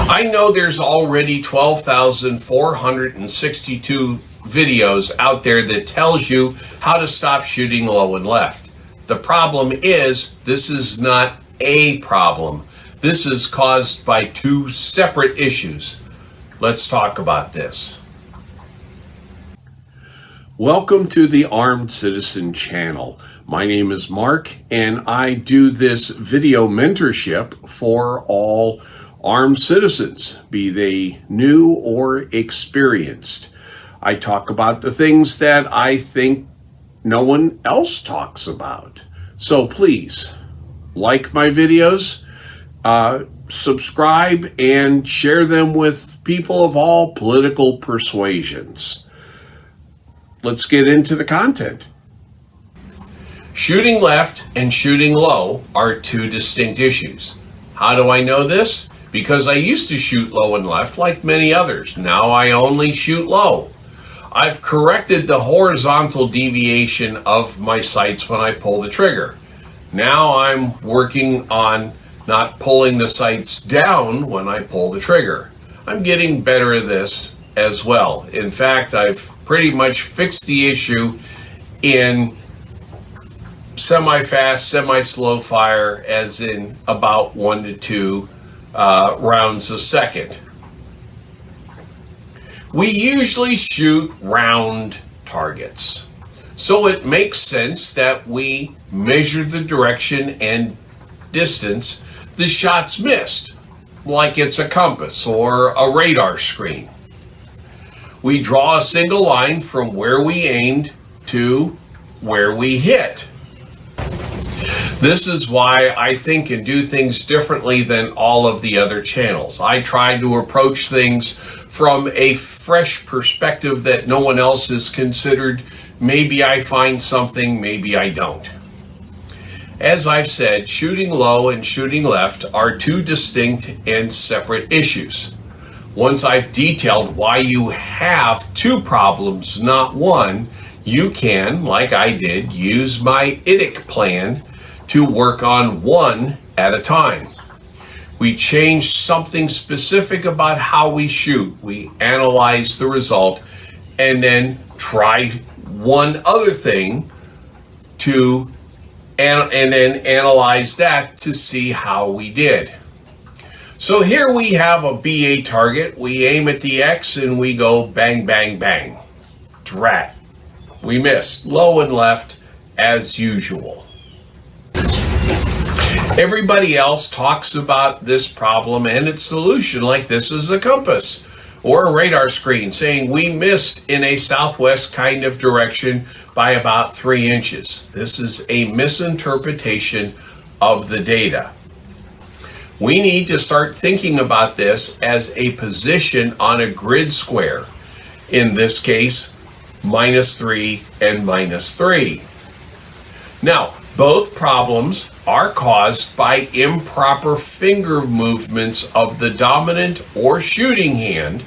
I know there's already 12,462 videos out there that tells you how to stop shooting low and left. The problem is, this is not a problem. This is caused by two separate issues. Let's talk about this. Welcome to the Armed Citizen channel. My name is Mark, and I do this video mentorship for all armed citizens, be they new or experienced. I talk about the things that I think no one else talks about. So please, like my videos, subscribe, and share them with people of all political persuasions. Let's get into the content. Shooting left and shooting low are two distinct issues. How do I know this? Because I used to shoot low and left like many others. Now I only shoot low. I've corrected the horizontal deviation of my sights when I pull the trigger. Now I'm working on not pulling the sights down when I pull the trigger. I'm getting better at this as well. In fact, I've pretty much fixed the issue in semi-fast, semi-slow fire, as in about 1 to 2 rounds a second. We usually shoot round targets, so it makes sense that we measure the direction and distance the shot's missed, like it's a compass or a radar screen. We draw a single line from where we aimed to where we hit. This is why I think and do things differently than all of the other channels. I try to approach things from a fresh perspective that no one else has considered. Maybe I find something, maybe I don't. As I've said, shooting low and shooting left are two distinct and separate issues. Once I've detailed why you have two problems, not one, you can, like I did, use my IDIC plan to work on one at a time. We change something specific about how we shoot. We analyze the result and then try one other thing and then analyze that to see how we did. So here we have a BA target. We aim at the X and we go bang, bang, bang. Drat. We missed low and left as usual. Everybody else talks about this problem and its solution like this is a compass or a radar screen, saying we missed in a southwest kind of direction by about 3 inches. This is a misinterpretation of the data. We need to start thinking about this as a position on a grid square. In this case, -3 and -3. Now, both problems are caused by improper finger movements of the dominant or shooting hand,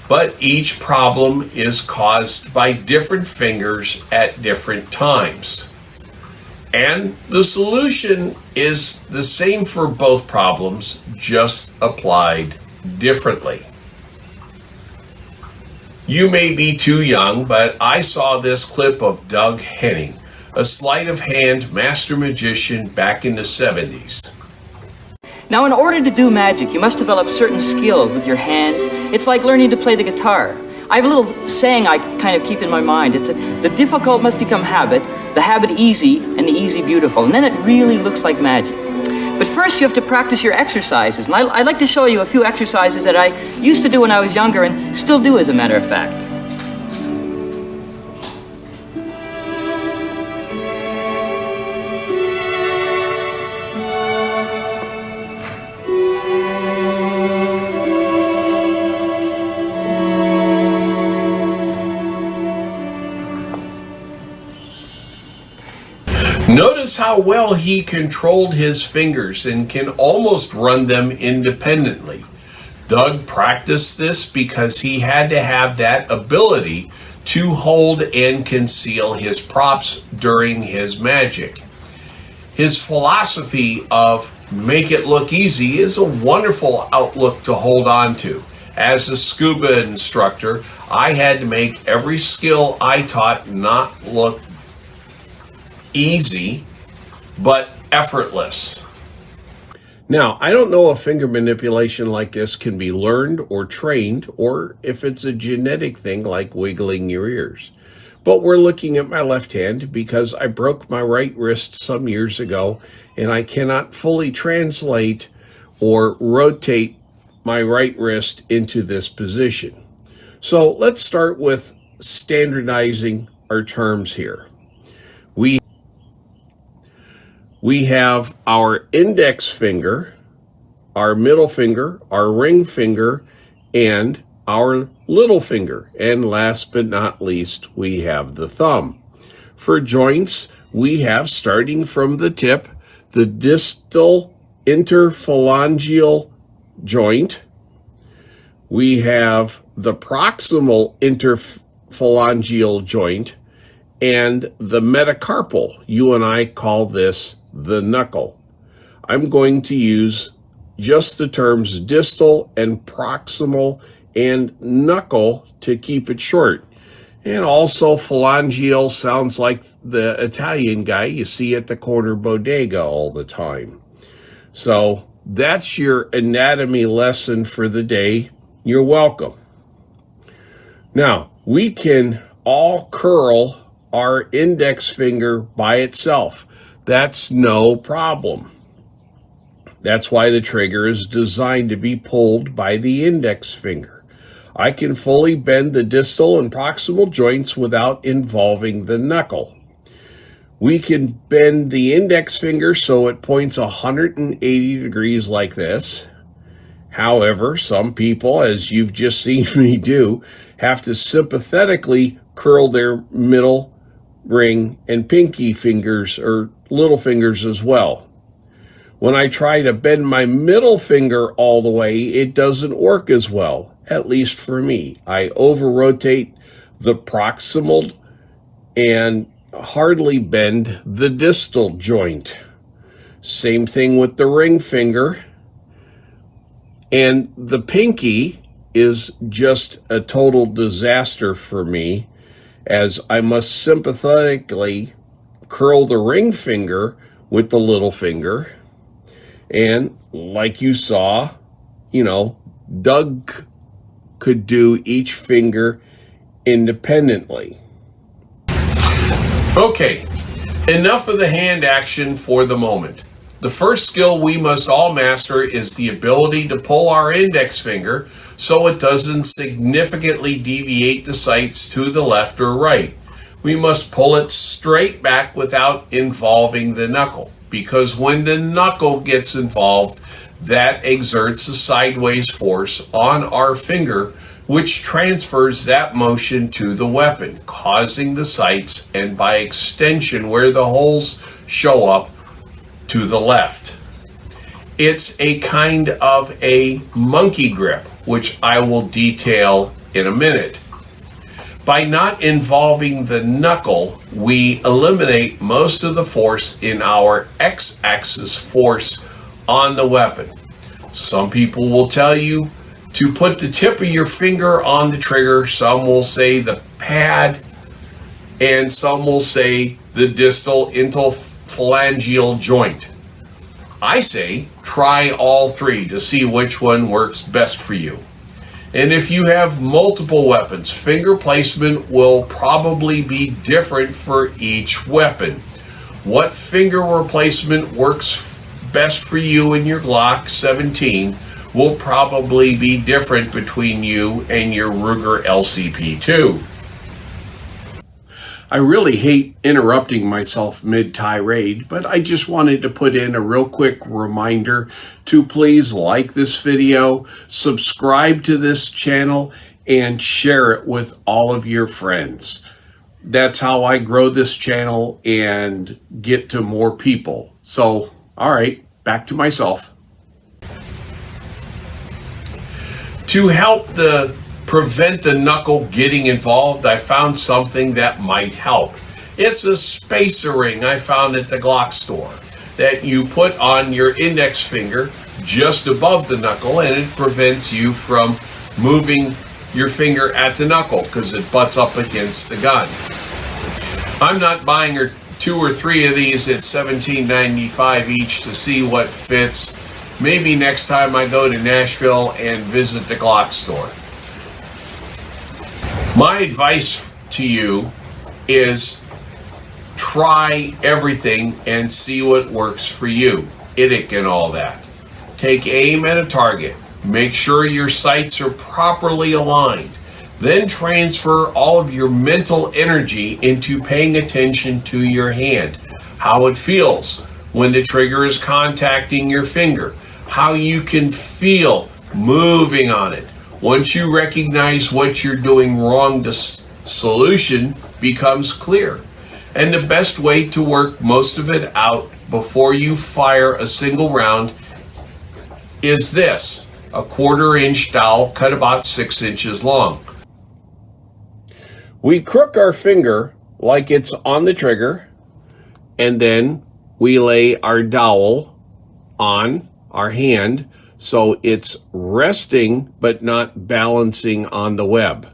but each problem is caused by different fingers at different times. And the solution is the same for both problems, just applied differently. You may be too young, but I saw this clip of Doug Henning, a sleight of hand master magician back in the 70s. Now, in order to do magic, you must develop certain skills with your hands. It's like learning to play the guitar. I have a little saying I kind of keep in my mind. It's the difficult must become habit, the habit easy, and the easy beautiful. And then it really looks like magic. But first you have to practice your exercises. And I'd like to show you a few exercises that I used to do when I was younger and still do, as a matter of fact. Notice how well he controlled his fingers and can almost run them independently. Doug practiced this because he had to have that ability to hold and conceal his props during his magic. His philosophy of make it look easy is a wonderful outlook to hold on to. As a scuba instructor, I had to make every skill I taught not look easy, but effortless. Now, I don't know if finger manipulation like this can be learned or trained, or if it's a genetic thing like wiggling your ears. But we're looking at my left hand because I broke my right wrist some years ago, and I cannot fully translate or rotate my right wrist into this position. So let's start with standardizing our terms here. We have our index finger, our middle finger, our ring finger, and our little finger. And last but not least, we have the thumb. For joints, we have, starting from the tip, the distal interphalangeal joint. We have the proximal interphalangeal joint and the metacarpal. You and I call this the knuckle. I'm going to use just the terms distal and proximal and knuckle to keep it short. And also phalangeal sounds like the Italian guy you see at the corner bodega all the time. So that's your anatomy lesson for the day. You're welcome. Now, we can all curl our index finger by itself. That's no problem. That's why the trigger is designed to be pulled by the index finger. I can fully bend the distal and proximal joints without involving the knuckle. We can bend the index finger so it points 180 degrees like this. However, some people, as you've just seen me do, have to sympathetically curl their middle, ring, and pinky fingers, or little fingers as well. When I try to bend my middle finger all the way, it doesn't work as well, at least for me. I over-rotate the proximal and hardly bend the distal joint. Same thing with the ring finger. And the pinky is just a total disaster for me, as I must sympathetically curl the ring finger with the little finger. And like you saw, Doug could do each finger independently. Okay, enough of the hand action for the moment. The first skill we must all master is the ability to pull our index finger so it doesn't significantly deviate the sights to the left or right. We must pull it straight back without involving the knuckle, because when the knuckle gets involved, that exerts a sideways force on our finger, which transfers that motion to the weapon, causing the sights, and by extension where the holes show up, to the left. It's a kind of a monkey grip, which I will detail in a minute. By not involving the knuckle, we eliminate most of the force in our x-axis force on the weapon. Some people will tell you to put the tip of your finger on the trigger. Some will say the pad, and some will say the distal interphalangeal joint. I say try all three to see which one works best for you. And if you have multiple weapons, finger placement will probably be different for each weapon. What finger replacement works best for you in your Glock 17 will probably be different between you and your Ruger LCP2. I really hate interrupting myself mid-tirade, but I just wanted to put in a real quick reminder to please like this video, subscribe to this channel, and share it with all of your friends. That's how I grow this channel and get to more people. So, all right, back to myself. To help prevent the knuckle getting involved, I found something that might help. It's a spacer ring I found at the Glock store. that you put on your index finger just above the knuckle, and it prevents you from moving your finger at the knuckle because it butts up against the gun. I'm not buying her 2 or 3 of these at $17.95 each to see what fits. Maybe next time I go to Nashville and visit the Glock store. My advice to you is try everything and see what works for you. IDIC and all that. Take aim at a target. Make sure your sights are properly aligned. Then transfer all of your mental energy into paying attention to your hand. How it feels when the trigger is contacting your finger. How you can feel moving on it. Once you recognize what you're doing wrong, the solution becomes clear. And the best way to work most of it out before you fire a single round is this: a 1/4 inch dowel cut about 6 inches long. We crook our finger like it's on the trigger, and then we lay our dowel on our hand so it's resting but not balancing on the web.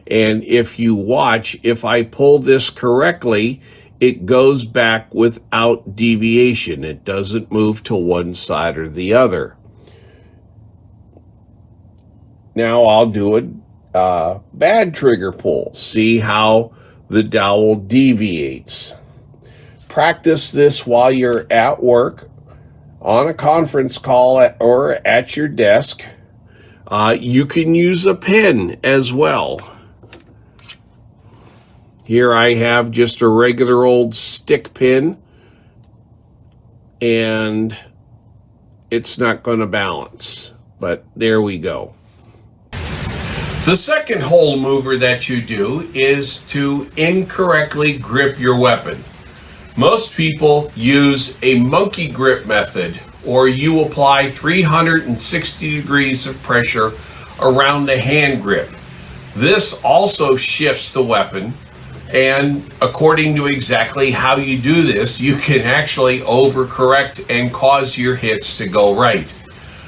And if you watch, if I pull this correctly, it goes back without deviation. It doesn't move to one side or the other. Now I'll do a bad trigger pull. See how the dowel deviates. Practice this while you're at work, on a conference call, or at your desk. You can use a pen as well. Here I have just a regular old stick pin, and it's not going to balance, but there we go. The second hole mover that you do is to incorrectly grip your weapon. Most people use a monkey grip method, or you apply 360 degrees of pressure around the hand grip. This also shifts the weapon, and according to exactly how you do this, you can actually overcorrect and cause your hits to go right.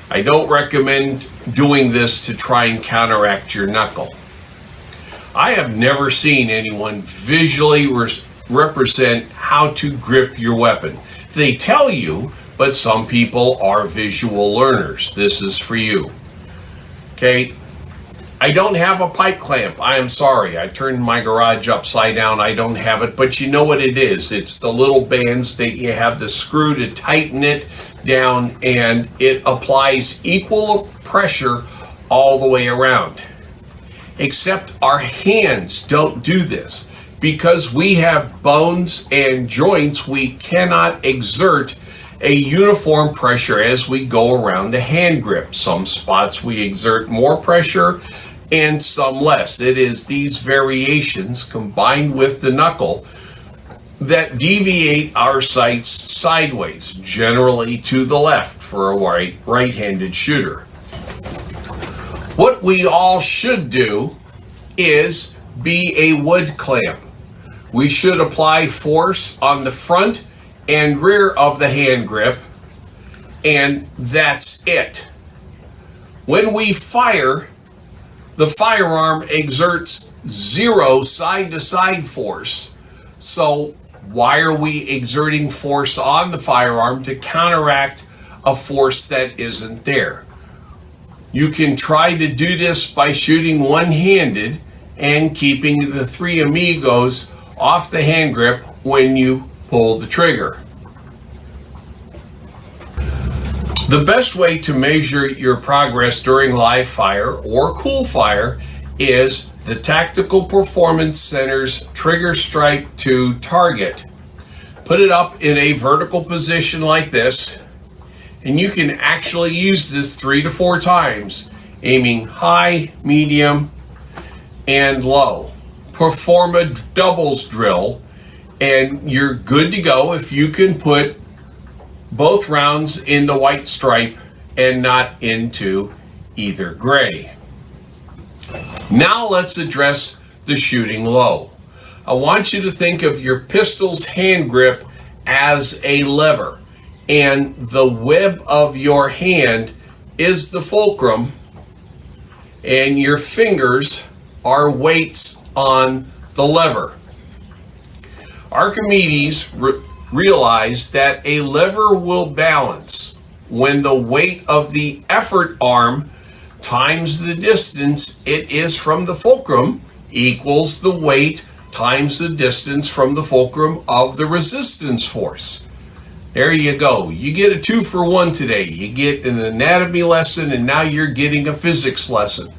I don't recommend doing this to try and counteract your knuckle. I have never seen anyone visually represent how to grip your weapon. They tell you, but some people are visual learners. This is for you. Okay, I don't have a pipe clamp. I am sorry. I turned my garage upside down. I don't have it, but you know what it is. It's the little bands that you have the screw to tighten it down, and it applies equal pressure all the way around. Except our hands don't do this. Because we have bones and joints, we cannot exert a uniform pressure as we go around the hand grip. Some spots we exert more pressure and some less. It is these variations combined with the knuckle that deviate our sights sideways, generally to the left for a right-handed shooter. What we all should do is be a wood clamp. We should apply force on the front and rear of the hand grip, and that's it. When we fire, the firearm exerts 0 side-to-side force. So why are we exerting force on the firearm to counteract a force that isn't there? You can try to do this by shooting one-handed and keeping the 3 amigos off the hand grip when you pull the trigger. The best way to measure your progress during live fire or cool fire is the Tactical Performance Center's Trigger Stripe to Target. Put it up in a vertical position like this, and you can actually use this 3 to 4 times, aiming high, medium, and low. Perform a doubles drill, and you're good to go if you can put both rounds in the white stripe and not into either gray. Now let's address the shooting low. I want you to think of your pistol's hand grip as a lever. and the web of your hand is the fulcrum, and your fingers are weights on the lever. Archimedes realized that a lever will balance when the weight of the effort arm times the distance it is from the fulcrum equals the weight times the distance from the fulcrum of the resistance force. There you go. You get a 2-for-1 today. You get an anatomy lesson, and now you're getting a physics lesson.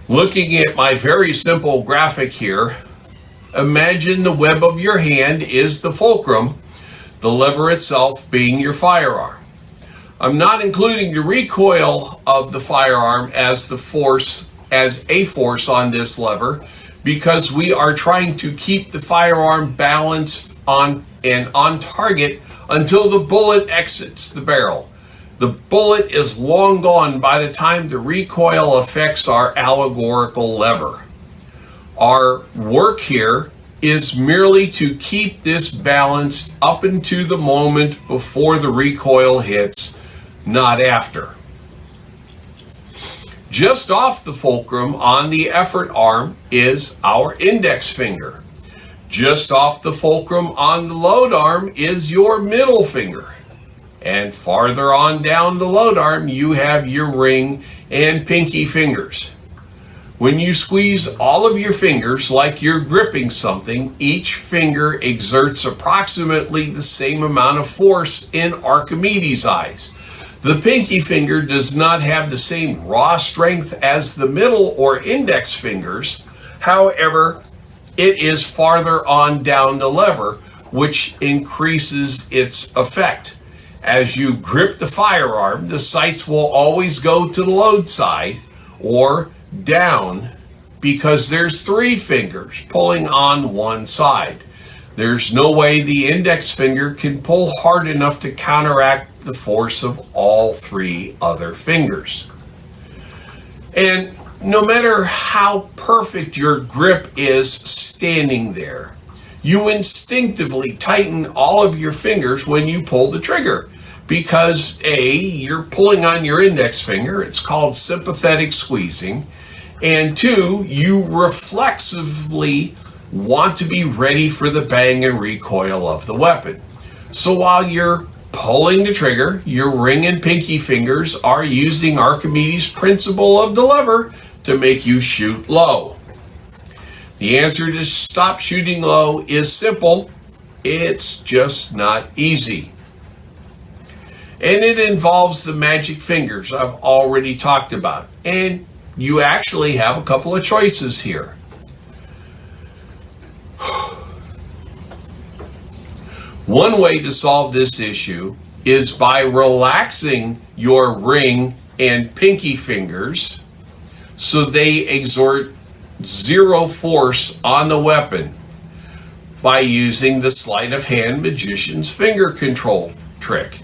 Looking at my very simple graphic here, imagine the web of your hand is the fulcrum, the lever itself being your firearm. I'm not including the recoil of the firearm as a force on this lever, because we are trying to keep the firearm balanced on target until the bullet exits the barrel. The bullet is long gone by the time the recoil affects our allegorical lever. Our work here is merely to keep this balanced up into the moment before the recoil hits, not after. Just off the fulcrum on the effort arm is our index finger. Just off the fulcrum on the load arm is your middle finger. And farther on down the load arm, you have your ring and pinky fingers. When you squeeze all of your fingers like you're gripping something, each finger exerts approximately the same amount of force in Archimedes' eyes. The pinky finger does not have the same raw strength as the middle or index fingers. However, it is farther on down the lever, which increases its effect. As you grip the firearm, the sights will always go to the load side or down, because there's 3 fingers pulling on one side. There's no way the index finger can pull hard enough to counteract the force of all 3 other fingers. And no matter how perfect your grip is standing there, you instinctively tighten all of your fingers when you pull the trigger, because A, you're pulling on your index finger, it's called sympathetic squeezing, and 2, you reflexively want to be ready for the bang and recoil of the weapon. So while you're pulling the trigger, your ring and pinky fingers are using Archimedes' principle of the lever to make you shoot low. The answer to stop shooting low is simple. It's just not easy. And it involves the magic fingers I've already talked about. And you actually have a couple of choices here. One way to solve this issue is by relaxing your ring and pinky fingers so they exert 0 force on the weapon by using the sleight of hand magician's finger control trick.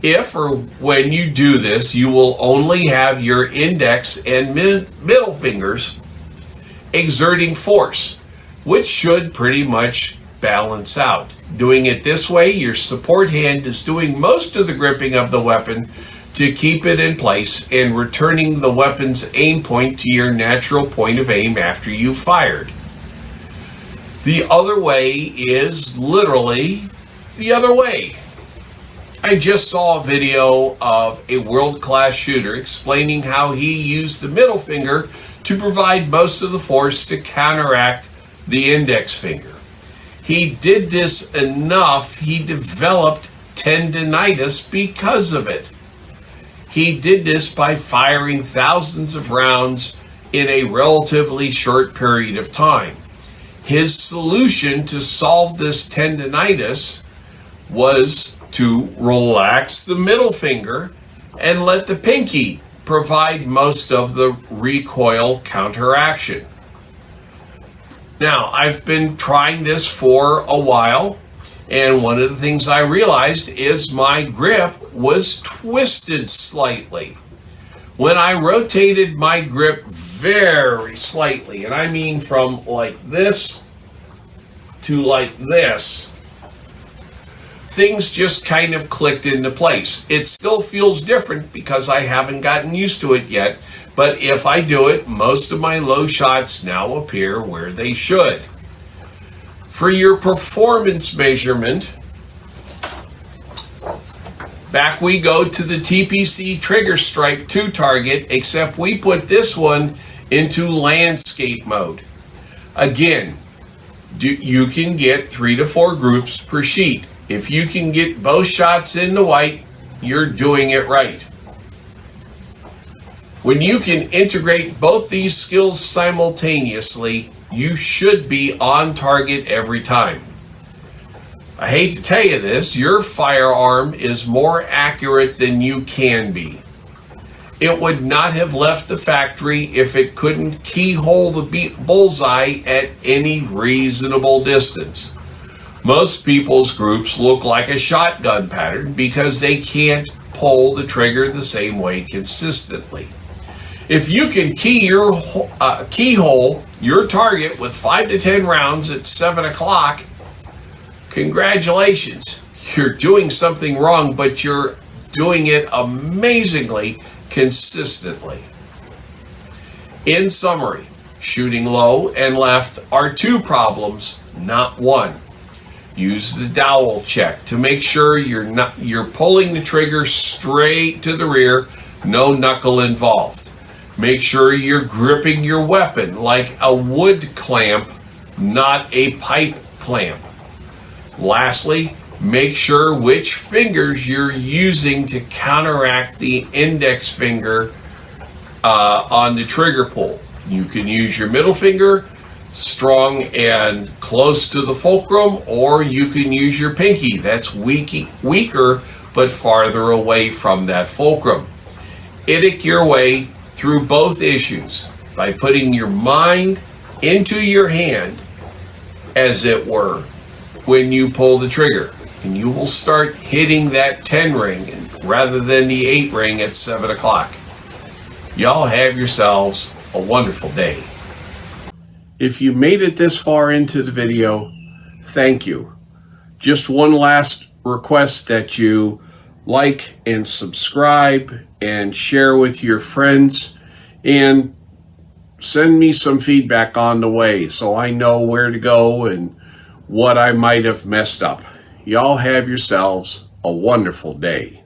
If or when you do this, you will only have your index and middle fingers exerting force, which should pretty much balance out. Doing it this way, your support hand is doing most of the gripping of the weapon to keep it in place and returning the weapon's aim point to your natural point of aim after you've fired. The other way is literally the other way. I just saw a video of a world-class shooter explaining how he used the middle finger to provide most of the force to counteract the index finger. He did this enough, he developed tendinitis because of it. He did this by firing thousands of rounds in a relatively short period of time. His solution to solve this tendinitis was to relax the middle finger and let the pinky provide most of the recoil counteraction. Now, I've been trying this for a while, and one of the things I realized is my grip was twisted slightly. When I rotated my grip very slightly, and I mean from like this to like this, things just kind of clicked into place. It still feels different because I haven't gotten used to it yet, but if I do it, most of my low shots now appear where they should. For your performance measurement, back we go to the TPC Trigger Stripe 2 target, except we put this one into landscape mode. Again, you can get 3 to 4 groups per sheet. If you can get both shots in the white, you're doing it right. When you can integrate both these skills simultaneously, you should be on target every time. I hate to tell you this, your firearm is more accurate than you can be. It would not have left the factory if it couldn't keyhole the bullseye at any reasonable distance. Most people's groups look like a shotgun pattern because they can't pull the trigger the same way consistently. If you can keyhole your target with 5 to 10 rounds at 7 o'clock, congratulations. You're doing something wrong, but you're doing it amazingly consistently. In summary, shooting low and left are 2 problems, not 1. Use the dowel check to make sure you're pulling the trigger straight to the rear, no knuckle involved. Make sure you're gripping your weapon like a wood clamp, not a pipe clamp. Lastly, make sure which fingers you're using to counteract the index finger on the trigger pull. You can use your middle finger strong and close to the fulcrum, or you can use your pinky that's weaker but farther away from that fulcrum. Idic your way through both issues by putting your mind into your hand, as it were, when you pull the trigger, and you will start hitting that 10 ring rather than the 8 ring at 7 o'clock. Y'all have yourselves a wonderful day. If you made it this far into the video, thank you. Just one last request that you like and subscribe and share with your friends, and send me some feedback on the way so I know where to go and what I might have messed up. Y'all have yourselves a wonderful day.